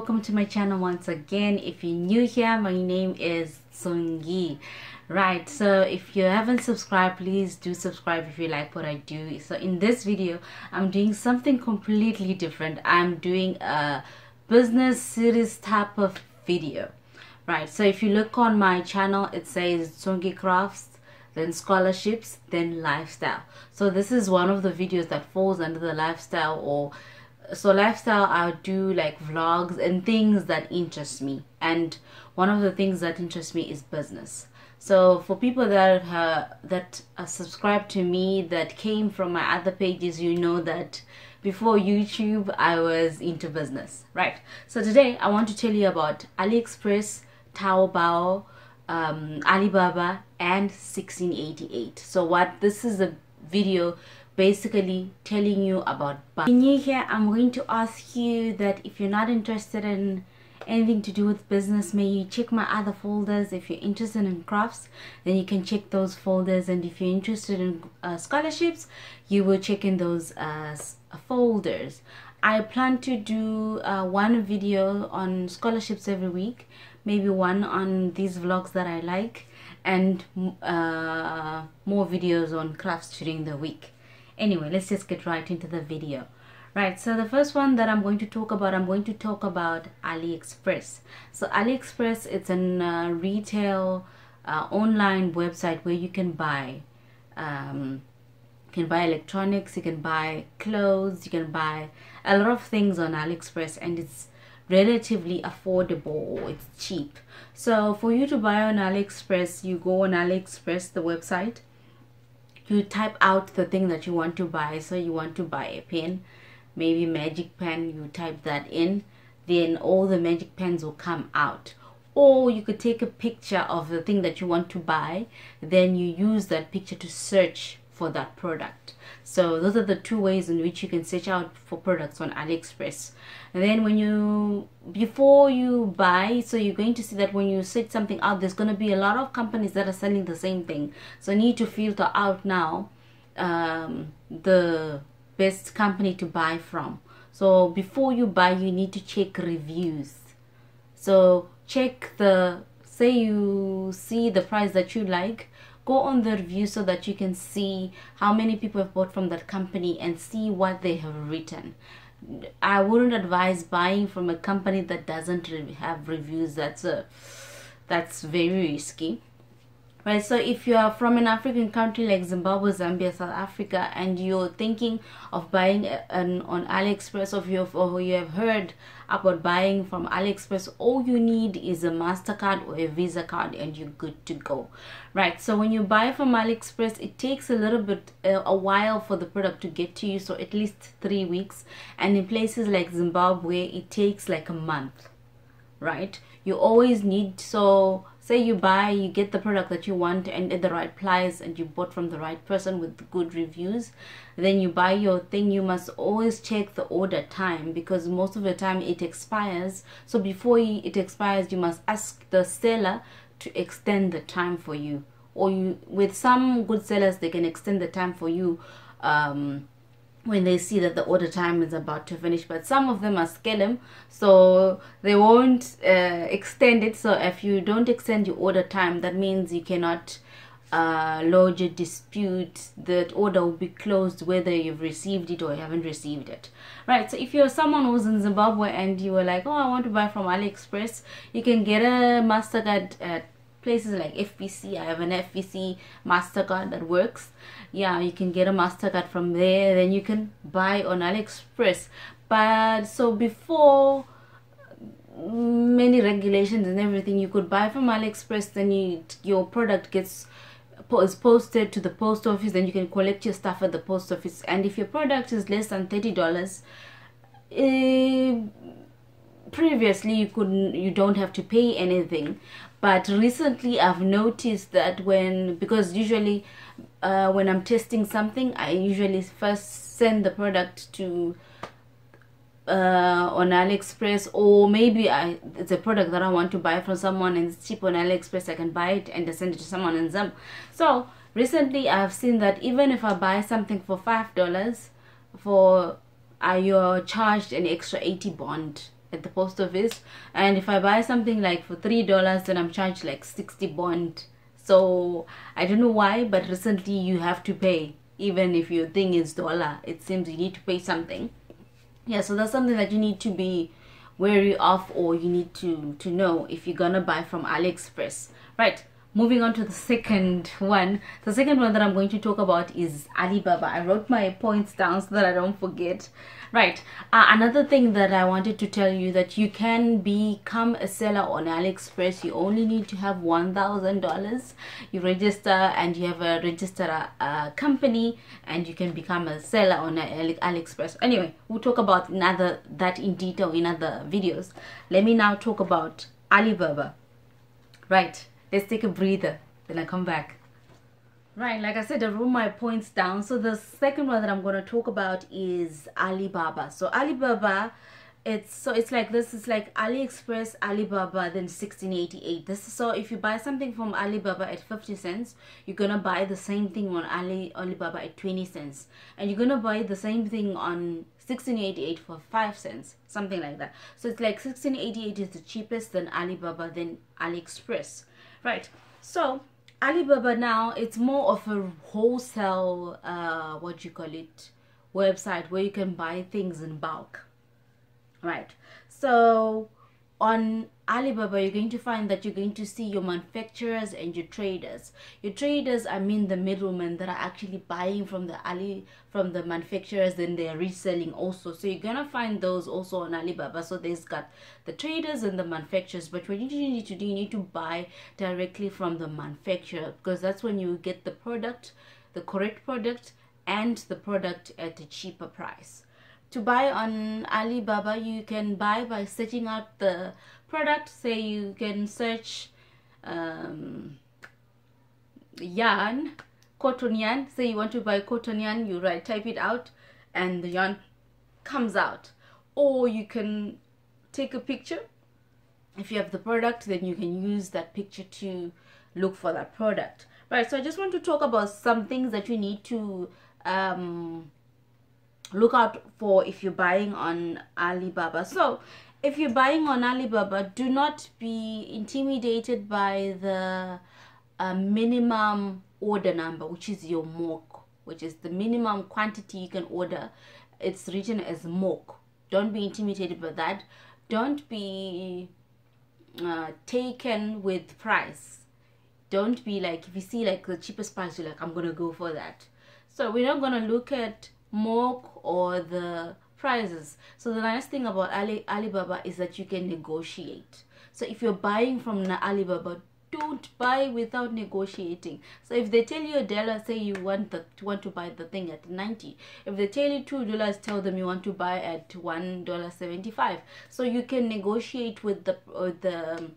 Welcome to my channel once again. If you're new here, my name is Tsungie. Right, so if you haven't subscribed, please do subscribe if you like what I do. So in this video, I'm doing something completely different. I'm doing a business series type of video. Right, so if you look on my channel, it says Tsungie Crafts, then scholarships, then lifestyle. So this is one of the videos that falls under the lifestyle. Or so lifestyle, I'll do like vlogs and things that interest me, and one of the things that interests me is business. So for people that are subscribed to me, that came from my other pages, you know that before YouTube I was into business, right? So today I want to tell you about AliExpress, Taobao, Alibaba, and 1688. So what this is a video basically telling you about buying. In here, I'm going to ask you that if you're not interested in anything to do with business, may you check my other folders. If you're interested in crafts, then you can check those folders, and if you're interested in scholarships, you will check in those folders. I plan to do one video on scholarships every week, maybe one on these vlogs that I like, and more videos on crafts during the week. Anyway, let's just get right into the video. Right, so the first one that I'm going to talk about, AliExpress. So AliExpress, it's a retail online website where you can buy electronics, you can buy clothes, you can buy a lot of things on AliExpress, and it's relatively affordable, it's cheap. So for you to buy on AliExpress, you go on AliExpress, the website, you type out the thing that you want to buy. So you want to buy a pen, maybe magic pen, you type that in, then all the magic pens will come out. Or you could take a picture of the thing that you want to buy, then you use that picture to search for that product. So those are the two ways in which you can search out for products on AliExpress. And then before you buy, so you're going to see that when you search something out, there's going to be a lot of companies that are selling the same thing. So you need to filter out now the best company to buy from. So before you buy, you need to check reviews. So check say you see the price that you like, go on the review so that you can see how many people have bought from that company and see what they have written. I wouldn't advise buying from a company that doesn't have reviews. That's very risky. Right, so if you are from an African country like Zimbabwe, Zambia, South Africa, and you're thinking of buying on AliExpress, or you have heard about buying from AliExpress, all you need is a MasterCard or a Visa card and you're good to go. Right, so when you buy from AliExpress, it takes a little bit, a while for the product to get to you, so at least 3 weeks. And in places like Zimbabwe, it takes like a month. Right, you always need, so say you get the product that you want and at the right price, and you bought from the right person with good reviews, then you buy your thing, you must always check the order time, because most of the time it expires. So before it expires, you must ask the seller to extend the time for you, or with some good sellers, they can extend the time for you when they see that the order time is about to finish. But some of them are scam, so they won't extend it. So if you don't extend your order time, that means you cannot lodge a dispute. That order will be closed whether you've received it or you haven't received it. Right, so if you're someone who's in Zimbabwe and you were like, oh, I want to buy from AliExpress, you can get a MasterCard at places like FBC. I have an FBC MasterCard that works. Yeah, you can get a MasterCard from there, then you can buy on AliExpress. But so before many regulations and everything, you could buy from AliExpress, then your product is posted to the post office, then you can collect your stuff at the post office. And if your product is less than $30, previously you don't have to pay anything. But recently I've noticed that because usually when I'm testing something, I usually first send the product to on AliExpress, or maybe it's a product that I want to buy from someone and it's cheap on AliExpress, I can buy it and I send it to someone in Zim. So recently I've seen that even if I buy something for $5, you're charged an extra 80 bond at the post office, and if I buy something like for $3, then I'm charged like 60 bond. So I don't know why, but recently you have to pay. Even if your thing is dollar, it seems you need to pay something. Yeah, so that's something that you need to be wary of, or you need to know if you're gonna buy from AliExpress. Right, moving on to the second one. The second one that I'm going to talk about is Alibaba. I wrote my points down so that I don't forget. Right, another thing that I wanted to tell you, that you can become a seller on AliExpress. You only need to have $1,000. You register and you have a registered company, and you can become a seller on AliExpress. Anyway, we'll talk about that in detail in other videos. Let me now talk about Alibaba. Right, let's take a breather, then I come back. Right, like I said, I wrote my points down. So the second one that I'm going to talk about is Alibaba. So Alibaba, it's like this. It's like AliExpress, Alibaba, then 1688. This is, so if you buy something from Alibaba at 50 cents, you're gonna buy the same thing on Alibaba at 20 cents, and you're gonna buy the same thing on 1688 for 5 cents, something like that. So it's like 1688 is the cheapest, then Alibaba, then AliExpress. Right, so Alibaba now, it's more of a wholesale what you call it, website where you can buy things in bulk. Right, so on Alibaba, you're going to find that you're going to see your manufacturers and your traders. Your traders, I mean the middlemen that are actually buying from the manufacturers, then they're reselling also. So you're gonna find those also on Alibaba. So there's got the traders and the manufacturers, but what you need to do, you need to buy directly from the manufacturer, because that's when you get the product, the correct product, and the product at a cheaper price. To buy on Alibaba, you can buy by searching out the product. Say you can search yarn, cotton yarn. Say you want to buy cotton yarn, you type it out and the yarn comes out. Or you can take a picture. If you have the product, then you can use that picture to look for that product. Right, so I just want to talk about some things that you need to look out for if you're buying on Alibaba. So if you're buying on Alibaba, do not be intimidated by the minimum order number, which is your MOC, which is the minimum quantity you can order. It's written as MOC. Don't be intimidated by that. Don't be taken with price. Don't be like, if you see like the cheapest price, you're like, I'm gonna go for that. So we're not gonna look at MOC or the prices. So the nice thing about Alibaba is that you can negotiate. So if you're buying from Alibaba, don't buy without negotiating. So if they tell you $1, say you want to buy the thing at 90. If they tell you $2, tell them you want to buy at $1.75. So you can negotiate with the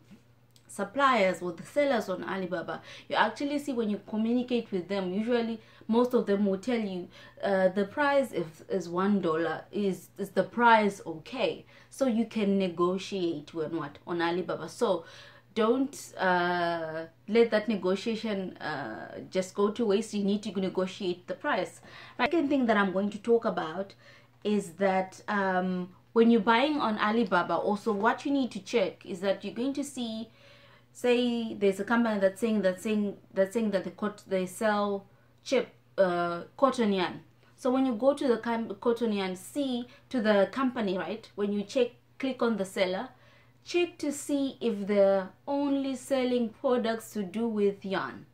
suppliers or the sellers on Alibaba. You actually see when you communicate with them, usually most of them will tell you the price is $1, is the price okay? So you can negotiate with what on Alibaba. So don't let that negotiation just go to waste. You need to negotiate the price. The second thing that I'm going to talk about is that when you're buying on Alibaba, also what you need to check is that you're going to see, say there's a company that's saying that they sell cheap cotton yarn. So when you go to the cotton yarn, see to the company, right? When you click on the seller, check to see if they're only selling products to do with yarn.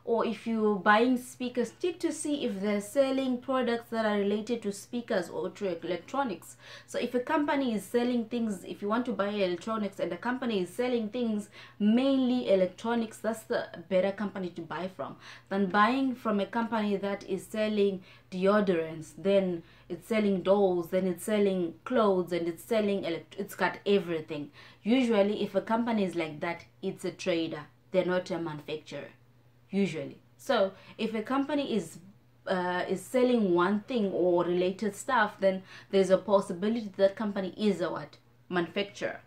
Or if you're buying speakers, check to see if they're selling products that are related to speakers or to electronics. So if a company is selling things, if you want to buy electronics and the company is selling things mainly electronics, that's the better company to buy from than buying from a company that is selling deodorants, then it's selling dolls, then it's selling clothes, and it's selling it's got everything. Usually if a company is like that, it's a trader, they're not a manufacturer usually. So if a company is selling one thing or related stuff, then there's a possibility that company is a what? Manufacturer.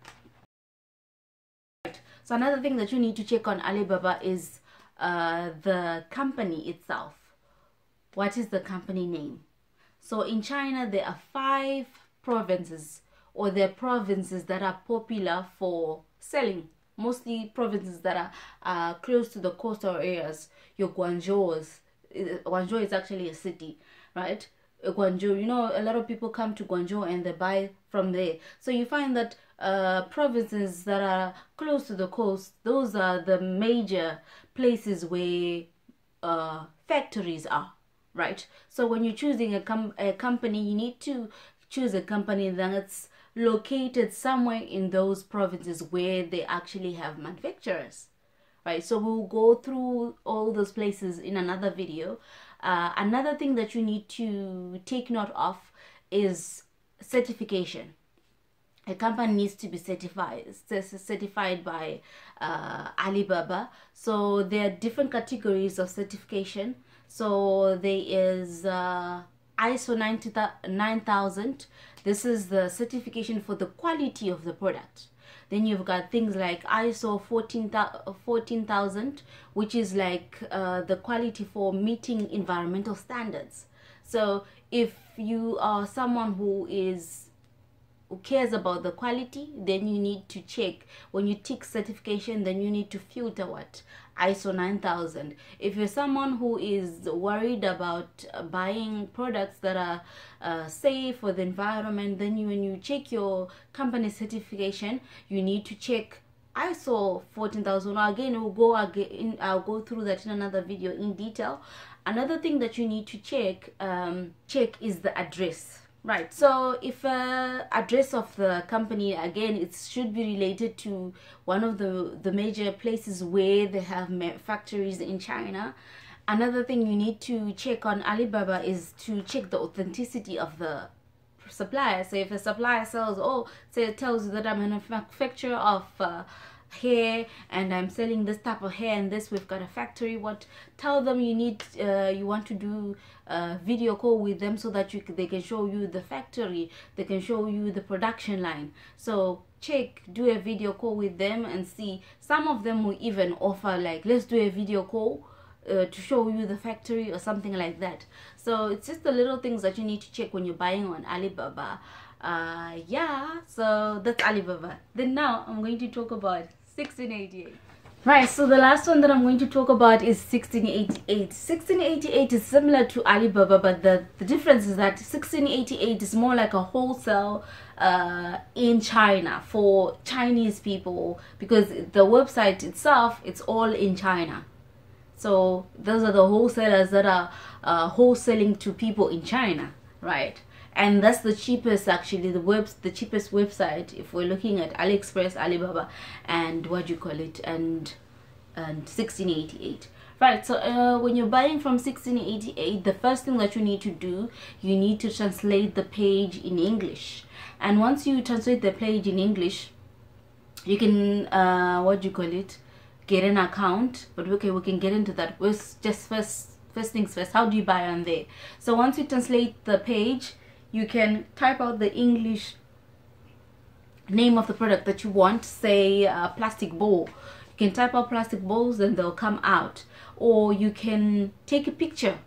So another thing that you need to check on Alibaba is the company itself. What is the company name? So in China there are 5 provinces or there are provinces that are popular for selling. Mostly provinces that are close to the coastal areas. Your Guangzhou's. Guangzhou is actually a city, right? Guangzhou, you know, a lot of people come to Guangzhou and they buy from there. So you find that provinces that are close to the coast, those are the major places where factories are, right? So when you're choosing a company, you need to choose a company that's located somewhere in those provinces where they actually have manufacturers, right? So we'll go through all those places in another video. Another thing that you need to take note of is certification. A company needs to be certified by Alibaba. So there are different categories of certification. So there is ISO 9000. This is the certification for the quality of the product. Then you've got things like ISO 14000, which is like the quality for meeting environmental standards. So if you are someone who cares about the quality, then you need to check. When you tick certification, then you need to filter what? ISO 9000. If you're someone who is worried about buying products that are safe for the environment, then when you check your company certification, you need to check ISO 14000. Again, I'll go through that in another video in detail. Another thing that you need to check is the address. Right, so if address of the company, again, it should be related to one of the major places where they have factories in China. Another thing you need to check on Alibaba is to check the authenticity of the supplier. So if a supplier sells, say it tells you that I'm a manufacturer of hair and I'm selling this type of hair and this, we've got a factory, tell them you want to do a video call with them so that they can show you the factory, they can show you the production line. So do a video call with them and see. Some of them will even offer like, let's do a video call to show you the factory or something like that. So it's just the little things that you need to check when you're buying on Alibaba. Yeah, so that's Alibaba. Then now I'm going to talk about 1688. Right, so the last one that I'm going to talk about is 1688. 1688 is similar to Alibaba, but the difference is that 1688 is more like a wholesale in China for Chinese people, because the website itself, it's all in China. So those are the wholesalers that are wholesaling to people in China, right? And that's the cheapest, actually, the cheapest website if we're looking at AliExpress, Alibaba, and and 1688. Right, so when you're buying from 1688, the first thing that you need to do, you need to translate the page in English. And once you translate the page in English, you can get an account. But okay, we can get into that. First things first, how do you buy on there? So once you translate the page, you can type out the English name of the product that you want, say plastic bowl. You can type out plastic bowls and they'll come out. Or you can take a picture,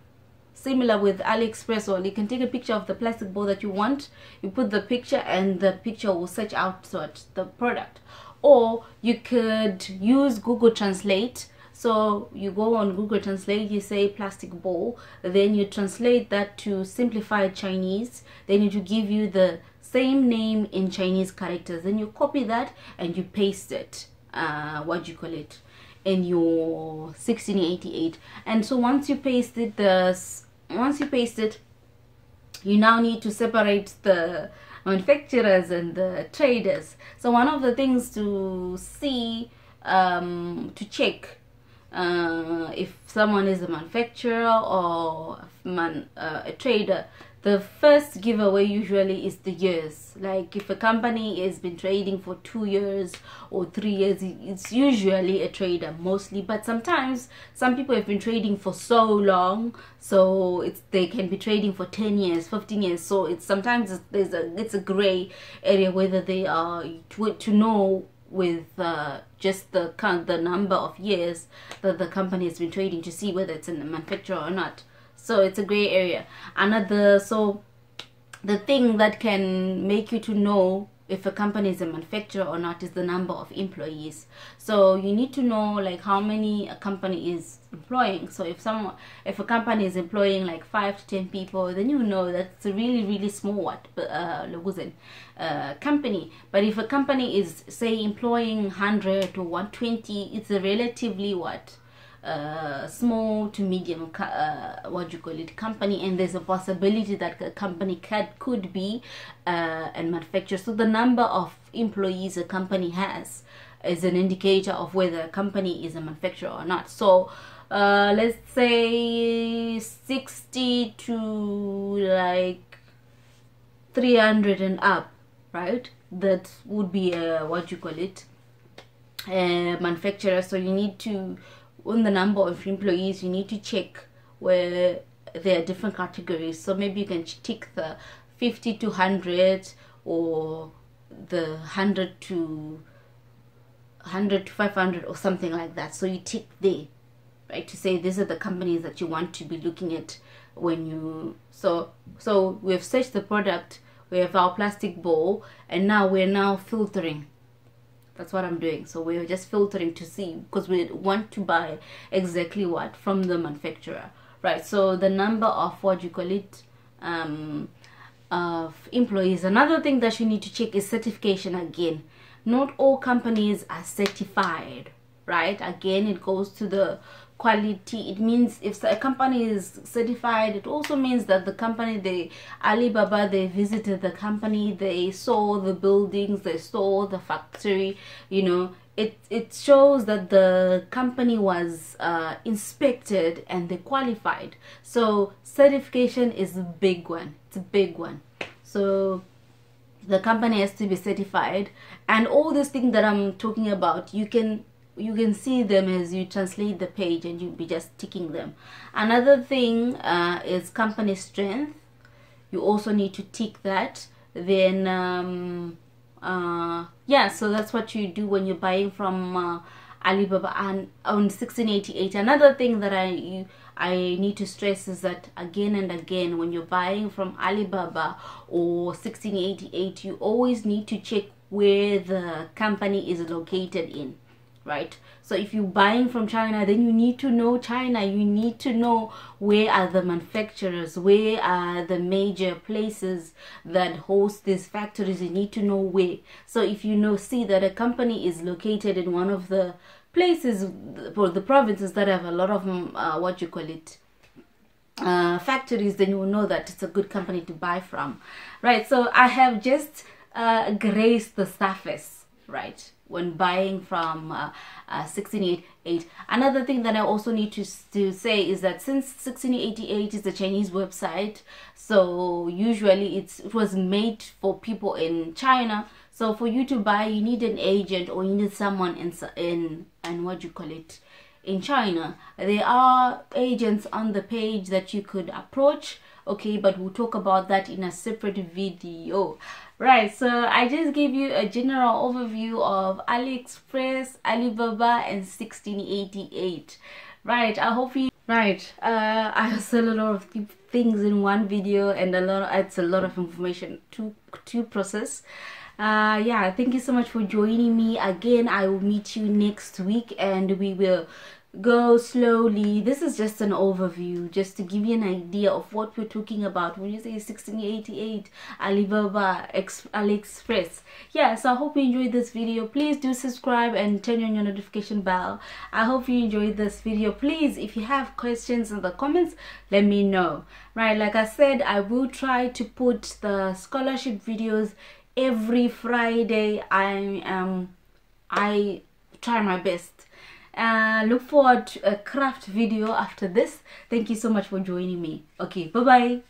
similar with AliExpress, or you can take a picture of the plastic bowl that you want. You put the picture and the picture will search out the product. Or you could use Google Translate. So you go on Google Translate, you say plastic bowl, then you translate that to simplified Chinese, then it will give you the same name in Chinese characters. Then you copy that and you paste it, in your 1688. And so once you paste it, you now need to separate the manufacturers and the traders. So one of the things to see, to check if someone is a manufacturer or a trader, the first giveaway usually is the years. Like if a company has been trading for 2 years or 3 years, it's usually a trader mostly. But sometimes some people have been trading for so long, so they can be trading for 10 years, 15 years. So it's a gray area whether they are to know with just the number of years that the company has been trading, to see whether it's in the manufacturer or not. So it's a gray area. So the thing that can make you to know if a company is a manufacturer or not is the number of employees. So you need to know like how many a company is employing. So if a company is employing like 5 to 10 people, then you know that's a really small company. But if a company is say employing 100 or 120, it's a relatively small to medium company, and there's a possibility that a company could be a manufacturer. So the number of employees a company has is an indicator of whether a company is a manufacturer or not. So let's say 60 to like 300 and up, right? That would be a a manufacturer. So you need to, on the number of employees, you need to check where there are different categories. So maybe you can tick the 50 to 100 or the 100 to 500 or something like that. So you tick there, right, to say these are the companies that you want to be looking at when you so we've searched the product, we have our plastic bowl, and now we're filtering. That's what I'm doing. So we're just filtering to see, because we want to buy exactly what from the manufacturer, right? So the number of of employees. Another thing that you need to check is certification. Again, not all companies are certified, right? Again, it goes to the quality. It means if a company is certified, it also means that the company, Alibaba, they visited the company, they saw the buildings, they saw the factory, you know. It shows that the company was inspected and they qualified. So certification is a big one. It's a big one. So the company has to be certified, and all these things that I'm talking about, you can see them as you translate the page, and you'll be just ticking them. Another thing is company strength. You also need to tick that. Then yeah, so that's what you do when you're buying from Alibaba and on 1688. Another thing that I need to stress is that again and again, when you're buying from Alibaba or 1688, you always need to check where the company is located in, right? So if you're buying from China, then you need to know China. You need to know where are the manufacturers, where are the major places that host these factories. You need to know where. So if you see that a company is located in one of the places or the provinces that have a lot of factories, then you will know that it's a good company to buy from, right? So I have just grazed the surface, right, when buying from 1688. Another thing that I also need to say is that since 1688 is a Chinese website, so usually it was made for people in China. So for you to buy, you need an agent or you need someone in China. There are agents on the page that you could approach, okay, but we'll talk about that in a separate video. Right, so I just gave you a general overview of AliExpress, Alibaba, and 1688. Right, I hope you... Right, I sell a lot of things in one video, and it's a lot of information to process. Yeah, thank you so much for joining me. Again, I will meet you next week, and we will go slowly. This is just an overview, just to give you an idea of what we're talking about when you say 1688, Alibaba, AliExpress. Yeah, so I hope you enjoyed this video. Please do subscribe and turn on your notification bell. I hope you enjoyed this video. Please, if you have questions in the comments, let me know. Right, like I said, I will try to put the scholarship videos every Friday. I try my best. Look forward to a craft video after this. Thank you so much for joining me. Okay, bye bye.